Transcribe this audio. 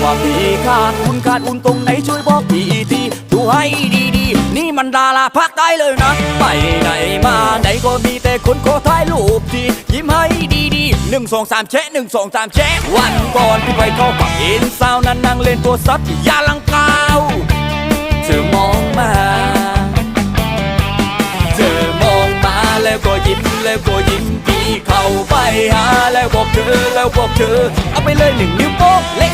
ว่าพี่ขาดอุ่นตรงไหนช่วยบอกพี่ทีดูให้ดีๆนี่มันดาราภาคใต้เลยนะไปไหนมาไหนก็มีแต่คนขอถ่ายรูปทียิ้มให้ดีๆ1 2 3 แชะ1 2 3 แชะวันก่อนพี่ไปเข้าผับเห็นสาวนั้นนั่งเล่นตัวซับที่ยาลังกาวเธอมองมาแล้วก็ยิ้มพี่เข้าไปหาแล้วบอกเธอเอาไปเลย1 นิ้วโป้งเลข